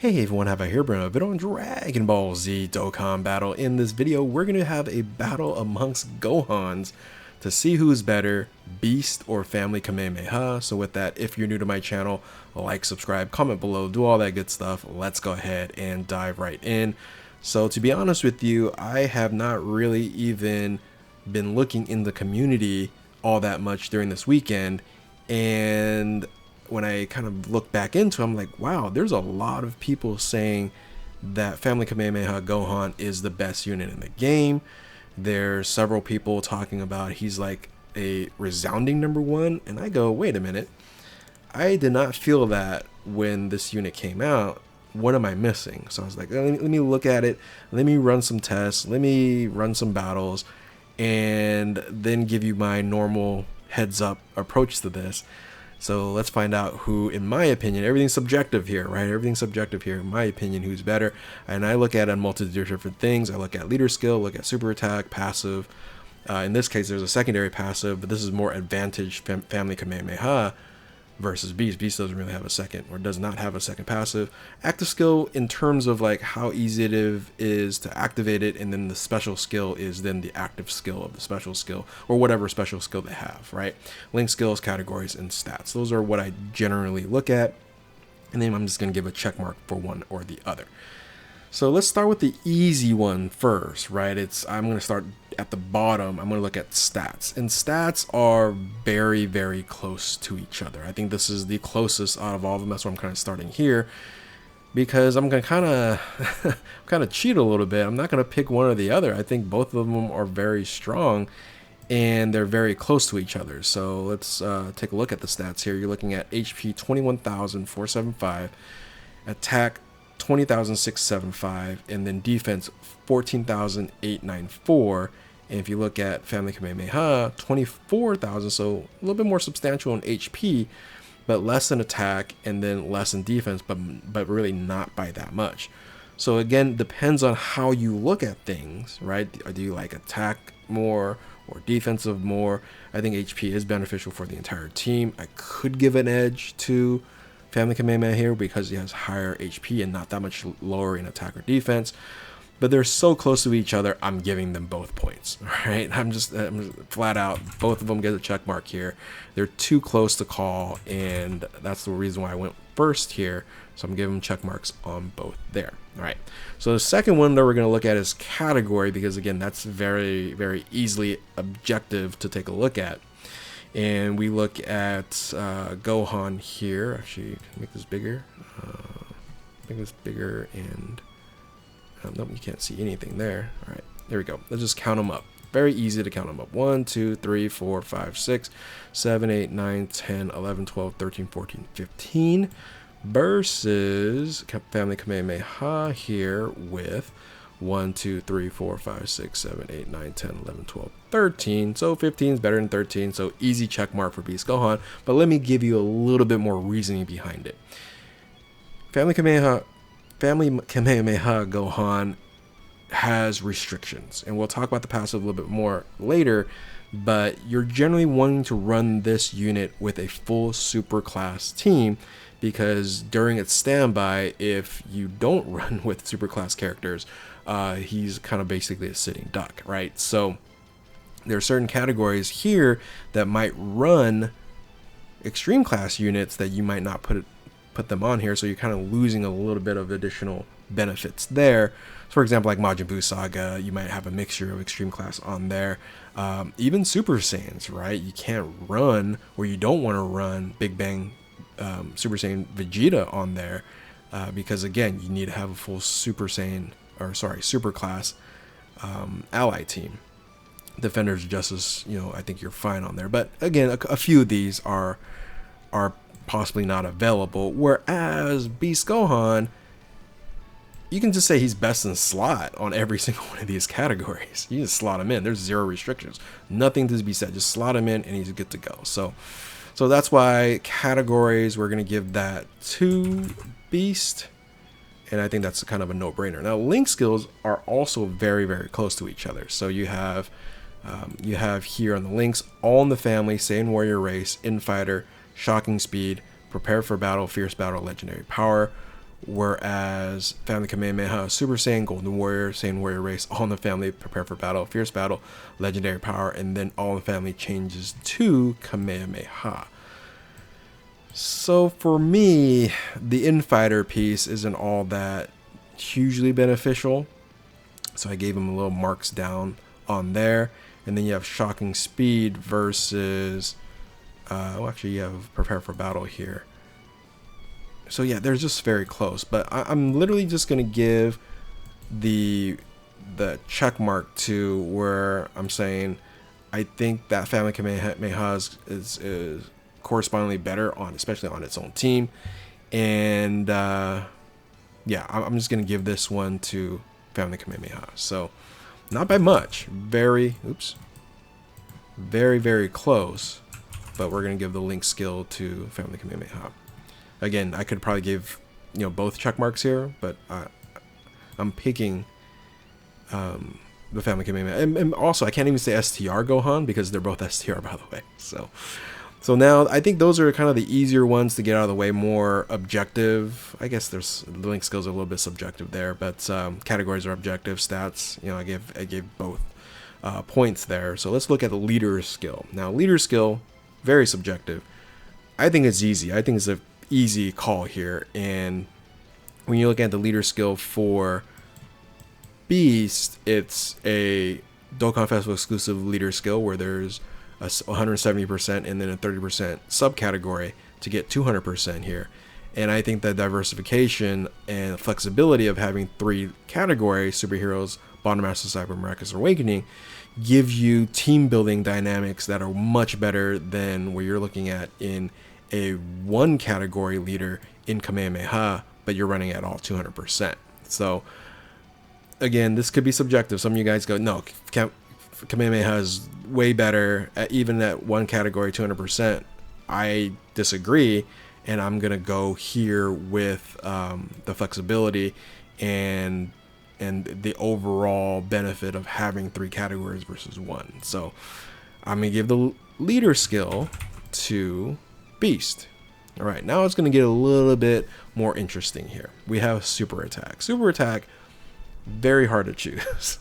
Hey everyone, have I here bring a video on Dragon Ball Z Dokkan Battle. In this video, we're going to have a battle amongst Gohans to see who's better, Beast or Family Kamehameha. So with that, if you're new to my channel, like, subscribe, comment below, do all that good stuff. Let's go ahead and dive right in. So to be honest with you, I have not really even been looking in the community all that much during this weekend, and when I kind of look back into it, I'm like, wow, there's a lot of people saying that Family Kamehameha Gohan is the best unit in the game. There's several people talking about he's like a resounding #1, and I go, wait a minute, I did not feel that when this unit came out. What am I missing? So I was like, let me look at it, let me run some tests, let me run some battles, and then give you my normal heads up approach to this. So let's find out who, in my opinion, everything's subjective here, right? Everything's subjective here. In my opinion, who's better. And I look at a multitude of different things. I look at leader skill, look at super attack, passive. In this case, there's a secondary passive, but this is more advantage Family Kamehameha versus Beast. Beast doesn't really have a second, or does not have a second passive. Active skill in terms of like how easy it is to activate it, and then the special skill is then the active skill of the special skill, or whatever special skill they have, right? Link skills, categories, and stats. Those are what I generally look at, and then I'm just going to give a check mark for one or the other. So let's start with the easy one first, right? I'm going to start at the bottom. I'm going to look at stats, and stats are very, very close to each other. I think this is the closest out of all of them. That's why I'm kind of starting here, because I'm going to kind of cheat a little bit. I'm not going to pick one or the other. I think both of them are very strong, and they're very close to each other. So let's take a look at the stats here. You're looking at HP 21,475, attack 20,675, and then defense 14,894. And if you look at Family Kamehameha, 24,000, so a little bit more substantial in HP, but less in attack, and then less in defense, but really not by that much. So again, depends on how you look at things, right? Do you like attack more or defensive more? I think HP is beneficial for the entire team. I could give an edge to Family Kamehameha here because he has higher HP and not that much lower in attack or defense, but they're so close to each other, I'm giving them both points, right? I'm just flat out, both of them get a check mark here. They're too close to call, and that's the reason why I went first here. So I'm giving them check marks on both there. All right, so the second one that we're going to look at is category, because again, that's very, very easily objective to take a look at. And we look at Gohan here. Actually, make this bigger. Make this bigger, and nope, you can't see anything there. All right, there we go. Let's just count them up. Very easy to count them up. 1, 2, 3, 4, 5, 6, 7, 8, 9, 10, 11, 12, 13, 14, 15. Versus Family Kamehameha here with 1, 2, 3, 4, 5, 6, 7, 8, 9, 10, 11, 12, 13. So 15 is better than 13. So easy check mark for Beast Gohan. But let me give you a little bit more reasoning behind it. Family Kamehameha Gohan has restrictions, and we'll talk about the passive a little bit more later, but you're generally wanting to run this unit with a full super class team, because during its standby, if you don't run with super class characters, he's kind of basically a sitting duck, right? So there are certain categories here that might run extreme class units that you might not put them on here, so you're kind of losing a little bit of additional benefits there. So for example, like Majin Buu Saga, you might have a mixture of extreme class on there. Even Super Saiyans, right? You can't run, or you don't want to run Big Bang Super Saiyan Vegeta on there, because again, you need to have a full Super Saiyan, or sorry, super class ally team. Defenders of Justice, I think you're fine on there, but again, a few of these are possibly not available. Whereas Beast Gohan, you can just say he's best in slot on every single one of these categories. You just slot him in. There's zero restrictions, nothing to be said. Just slot him in, and he's good to go. So that's why categories, we're gonna give that to Beast, and I think that's kind of a no-brainer. Now, link skills are also very, very close to each other. So you have here on the links, All in the Family, Saiyan Warrior Race, Infighter, Shocking Speed, Prepare for Battle, Fierce Battle, Legendary Power. Whereas Family Kamehameha, Super Saiyan, Golden Warrior, Saiyan Warrior Race, All in the Family, Prepare for Battle, Fierce Battle, Legendary Power, and then All in the Family changes to Kamehameha. So for me, the Infighter piece isn't all that hugely beneficial. So I gave him a little marks down on there. And then you have Shocking Speed versus, well, actually you have Prepare for Battle here. So yeah, they're just very close. But I'm literally just going to give the check mark to where I'm saying I think that Family Kamehameha is correspondingly better on, especially on its own team. And yeah, I'm just going to give this one to Family Kamehameha. So not by much. Very close. But we're going to give the Link skill to Family Kamehameha. Again, I could probably give, you know, both check marks here, but I'm picking the Family Kamehameha. And also, I can't even say STR Gohan because they're both STR, by the way. So now I think those are kind of the easier ones to get out of the way, more objective. I guess there's the Link skills are a little bit subjective there, but categories are objective. Stats, you know, I gave both points there. So let's look at the leader skill. Now, leader skill, very subjective. I think it's easy. I think it's a easy call here. And when you look at the leader skill for Beast, it's a Dokkan Festival exclusive leader skill where there's a 170% and then a 30% subcategory to get 200% here. And I think the diversification and flexibility of having 3 categories, superheroes, Bond Master, Cyber, Miraculous Awakening, give you team building dynamics that are much better than what you're looking at in a 1 category leader in Kamehameha, but you're running at all 200%. So again, this could be subjective. Some of you guys go, no, Kamehameha is way better even at 1 category 200%. I disagree, and I'm gonna go here with the flexibility and the overall benefit of having 3 categories versus 1. So I'm gonna give the leader skill to Beast. All right, now it's gonna get a little bit more interesting here. We have super attack. Super attack, very hard to choose.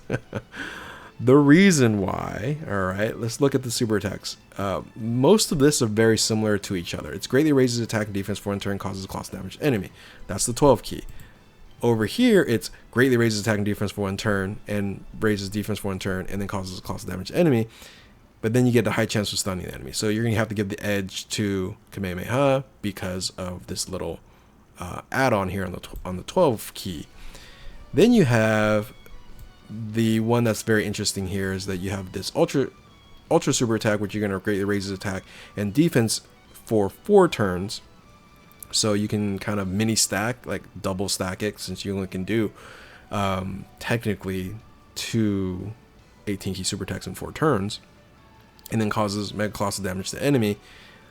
The reason why, all right, let's look at the super attacks. Most of this are very similar to each other. It's greatly raises attack and defense for 1 turn, causes cost damage to enemy. That's the 12 key. Over here, it's greatly raises attack and defense for 1 turn and raises defense for 1 turn and then causes cost damage to enemy. But then you get the high chance of stunning the enemy. So you're going to have to give the edge to Kamehameha because of this little add-on here on the 12 key. Then you have the one that's very interesting here is that you have this ultra super attack, which you're going to greatly raise his attack and defense for 4 turns. So you can kind of mini stack, like double stack it, since you only can do technically 2 18 key super attacks in 4 turns, and then causes mega colossal damage to the enemy.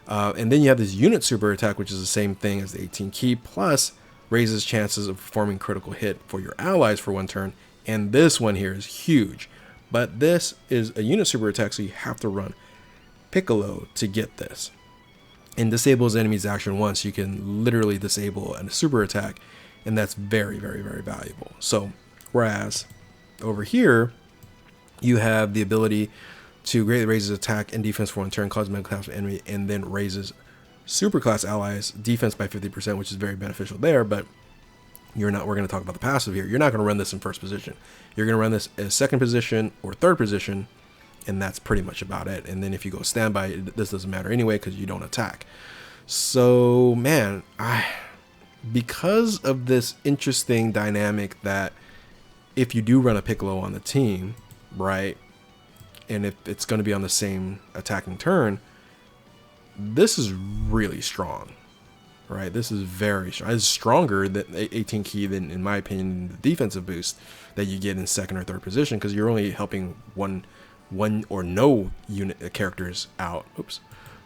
And then you have this unit super attack, which is the same thing as the 18 key, plus raises chances of performing critical hit for your allies for 1 turn. And this one here is huge, but this is a unit super attack, so you have to run Piccolo to get this. And disables enemy's action once. You can literally disable a super attack, and that's very, very, very valuable. So whereas over here, you have the ability to greatly raise his attack and defense for 1 turn, causes mega class enemy, and then raises superclass allies defense by 50%, which is very beneficial there. But we're going to talk about the passive here. You're not going to run this in first position. You're going to run this as second position or third position, and that's pretty much about it. And then if you go standby, this doesn't matter anyway because you don't attack. So man, because of this interesting dynamic that if you do run a Piccolo on the team, right, and if it's going to be on the same attacking turn, this is really strong. Right, this is very strong. It's stronger than 18 key than, in my opinion, the defensive boost that you get in second or third position, because you're only helping one or no unit characters out. Oops,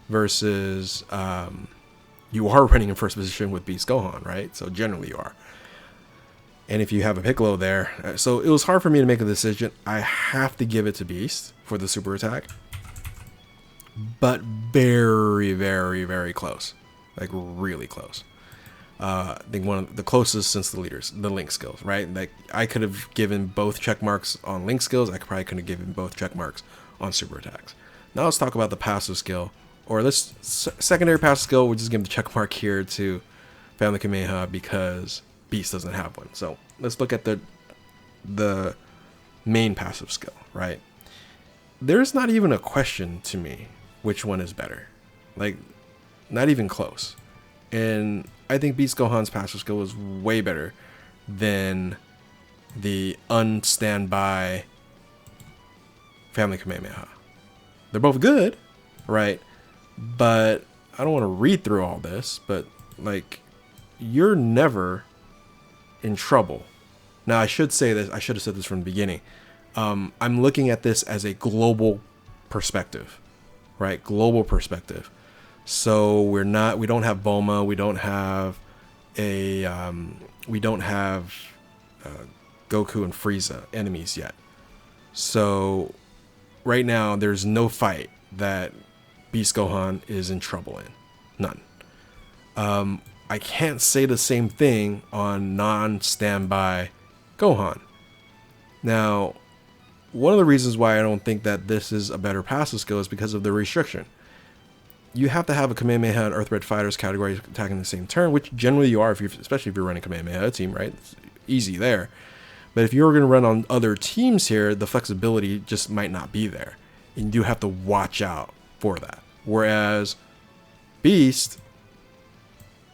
versus you are running in first position with Beast Gohan, right? So generally you are. And if you have a Piccolo there, so it was hard for me to make a decision. I have to give it to Beast for the super attack, but very, very, very close. Like really close. I think one of the closest since the leaders, the link skills, right? Like I could have given both check marks on link skills. I probably could have given both check marks on super attacks. Now let's talk about the passive skill, or this secondary passive skill. We'll just give the check mark here to Family Kamehameha because Beast doesn't have one. So let's look at the main passive skill, right? There's not even a question to me which one is better. Like, not even close. And I think Beast Gohan's passive skill is way better than the unstandby Family Kamehameha. They're both good, right? But I don't want to read through all this, but like, you're never in trouble. Now, I should say this, I should have said this from the beginning. I'm looking at this as a global perspective, right? Global perspective. So we don't have Bulma, we don't have Goku and Frieza enemies yet. So right now there's no fight that Beast Gohan is in trouble in. None. I can't say the same thing on non-standby Gohan. Now, one of the reasons why I don't think that this is a better passive skill is because of the restriction. You have to have a Kamehameha and Earthbred Fighters category attacking the same turn, which generally you are, especially if you're running Kamehameha team, right? It's easy there. But if you're going to run on other teams here, the flexibility just might not be there. And you do have to watch out for that. Whereas Beast,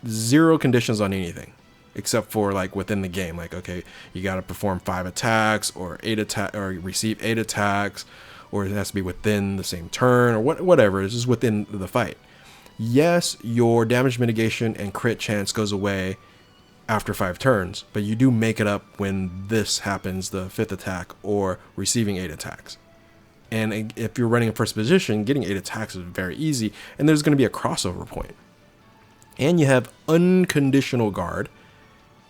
0 conditions on anything. Except for like within the game, like, okay, you got to perform 5 attacks or 8 attack or receive 8 attacks, or it has to be within the same turn or whatever. It's just within the fight. Yes, your damage mitigation and crit chance goes away after 5 turns, but you do make it up when this happens, the 5th attack or receiving 8 attacks. And if you're running in first position, getting 8 attacks is very easy, and there's going to be a crossover point. And you have unconditional guard.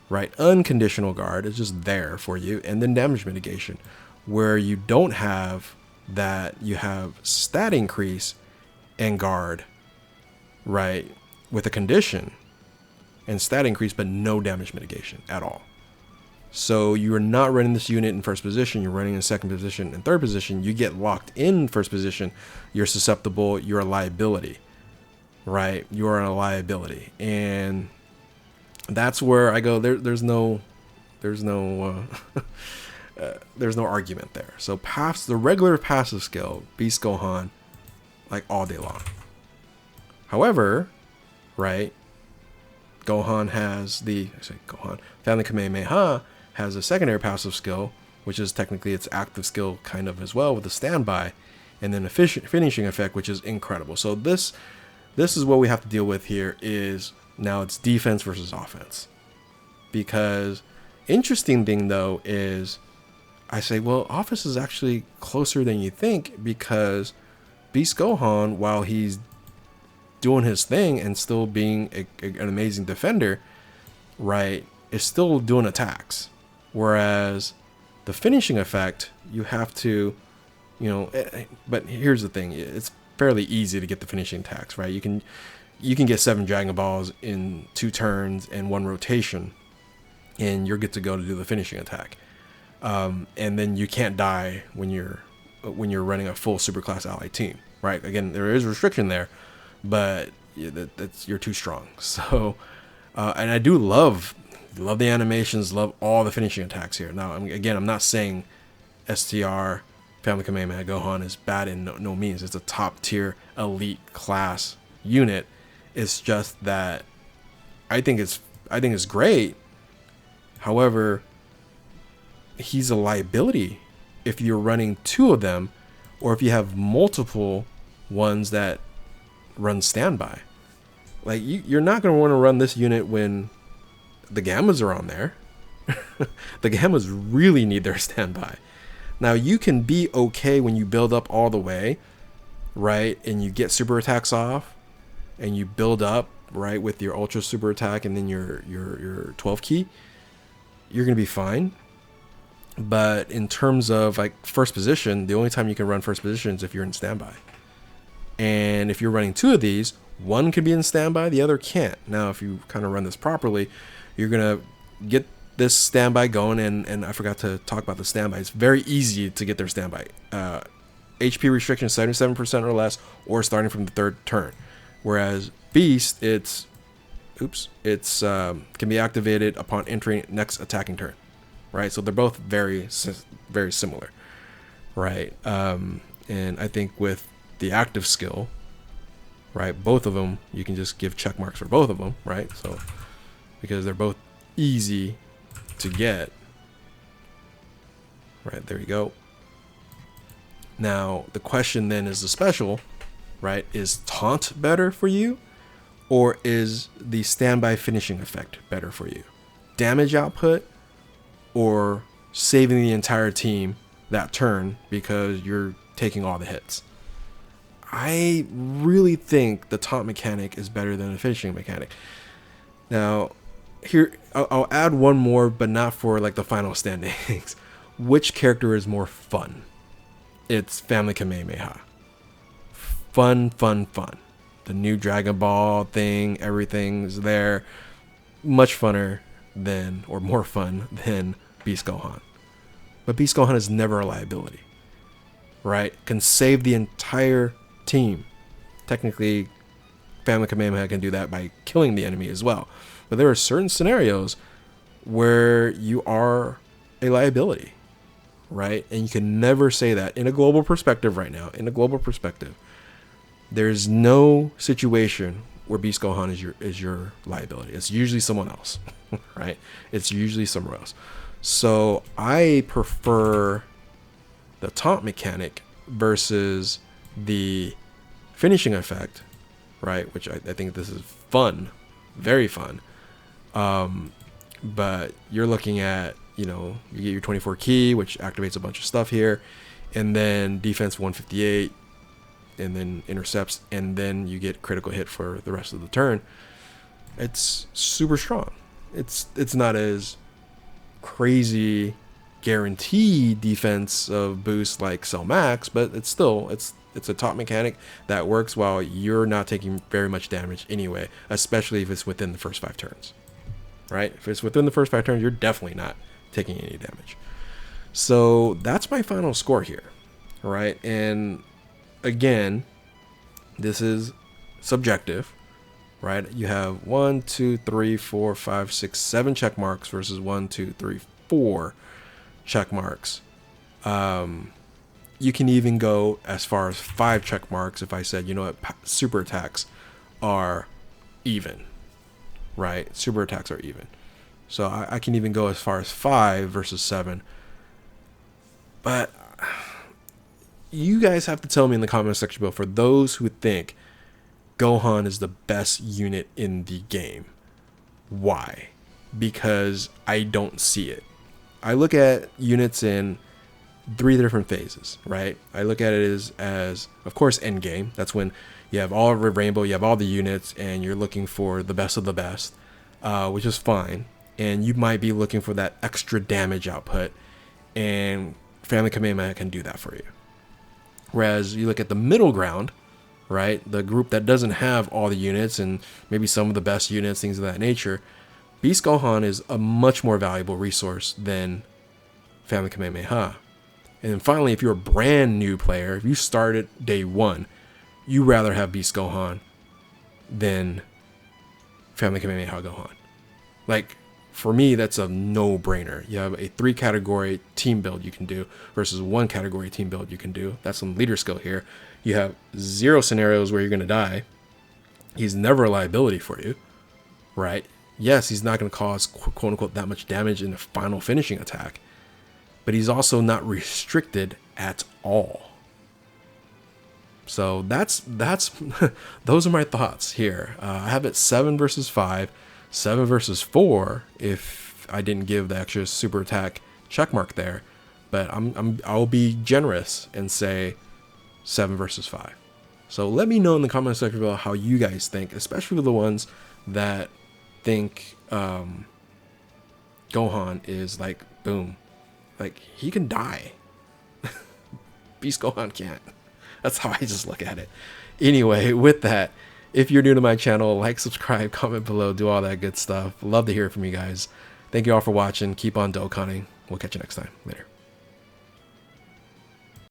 Right, unconditional guard is just there for you, and then damage mitigation, where you don't have that. You have stat increase and guard, right, with a condition and stat increase, but no damage mitigation at all. So you are not running this unit in first position. You're running in second position and third position. You get locked in first position. You're susceptible. You're a liability, right? You are a liability, and that's where I go. There's no argument there. So the regular passive skill, Beast Gohan, like all day long. However, right, Family Kamehameha has a secondary passive skill, which is technically its active skill kind of as well with the standby, and then a finishing effect, which is incredible. So this is what we have to deal with here is. Now it's defense versus offense. Because interesting thing though is I say, well, offense is actually closer than you think, because Beast Gohan, while he's doing his thing and still being an amazing defender, right, is still doing attacks. Whereas the finishing effect, you have to, but here's the thing, it's fairly easy to get the finishing attacks, right? You can get 7 Dragon Balls in 2 turns and 1 rotation, and you're good to go to do the finishing attack. And then you can't die when you're running a full superclass ally team, right? Again, there is a restriction there, but you're too strong. So, and I do love the animations, love all the finishing attacks here. Now, I'm not saying STR Family Kamehameha Gohan is bad in no means. It's a top tier elite class unit. It's just that I think it's great. However, he's a liability if you're running 2 of them, or if you have multiple ones that run standby. Like you're not going to want to run this unit when the Gammas are on there. The Gammas really need their standby. Now you can be okay when you build up all the way, right, and you get super attacks off. And you build up, right, with your ultra super attack and then your 12 key, you're going to be fine. But in terms of like first position, the only time you can run first position is if you're in standby. And if you're running 2 of these, One can be in standby, the other can't. Now, if you kind of run this properly, you're going to get this standby going. And I forgot to talk about the standby. It's very easy to get their standby. HP restriction 77% or less, or starting from the third turn. Whereas Beast, it's can be activated upon entering next attacking turn, right? So they're both very similar, right? And I think with the active skill, right, both of them, you can just give check marks for both of them, right? So because they're both easy to get, right? There you go. Now the question then is the special, right? Is Taunt better for you, or is the standby finishing effect better for you? Damage output, or saving the entire team that turn because you're taking all the hits? I really think the taunt mechanic is better than the finishing mechanic. Now, here I'll add one more, but not for like the final standings. Which character is more fun? It's Family Kamehameha. Fun. The new Dragon Ball thing, everything's there. Much funner than, or more fun than Beast Gohan. But Beast Gohan is never a liability, right? Can save the entire team. Technically, Family Kamehameha can do that by killing the enemy as well. But there are certain scenarios where you are a liability, right? And you can never say that in a global perspective right now. In a global perspective, there's no situation where Beast Gohan is your liability. It's usually someone else, right? It's usually somewhere else. So I prefer the taunt mechanic versus the finishing effect, right? Which I think this is fun, very fun. But you're looking at, you get your 24 key, which activates a bunch of stuff here, and then defense 158, and then intercepts, and then you get critical hit for the rest of the turn. It's super strong. It's not as crazy guaranteed defense of boost like Cell Max, but it's still it's a taunt mechanic that works while you're not taking very much damage anyway, especially if it's within the first 5 turns, right? If it's within the first 5 turns, you're definitely not taking any damage. So that's my final score here, right? And again, this is subjective, right? You have 1, 2, 3, 4, 5, 6, 7 check marks versus 1, 2, 3, 4 check marks. You can even go as far as 5 check marks if I said, super attacks are even, right? Super attacks are even. So I can even go as far as 5 versus 7. But you guys have to tell me in the comment section below, for those who think Gohan is the best unit in the game, why? Because I don't see it. I look at units in 3 different phases, right? I look at it as of course, end game. That's when you have all of the rainbow, you have all the units, and you're looking for the best of the best, which is fine. And you might be looking for that extra damage output, and Family Kamehameha can do that for you. Whereas you look at the middle ground, right? The group that doesn't have all the units and maybe some of the best units, things of that nature. Beast Gohan is a much more valuable resource than Family Kamehameha. And then finally, if you're a brand new player, if you started day 1, you rather have Beast Gohan than Family Kamehameha Gohan. Like, for me, that's a no-brainer. You have a 3-category team build you can do versus 1-category team build you can do. That's some leader skill here. You have 0 scenarios where you're going to die. He's never a liability for you, right? Yes, he's not going to cause, quote-unquote, that much damage in the final finishing attack, but he's also not restricted at all. So that's those are my thoughts here. I have it 7 versus 5. 7 versus 4 if I didn't give the extra super attack checkmark there, but I'll be generous and say 7 versus 5. So let me know in the comment section below how you guys think, especially the ones that think Gohan is like, boom, like he can die. Beast Gohan can't. That's how I just look at it. Anyway, with that, If you're new to my channel, like, subscribe, comment below, do all that good stuff. Love to hear from you guys. Thank you all for watching. Keep on Dokkaning. We'll catch you next time. Later.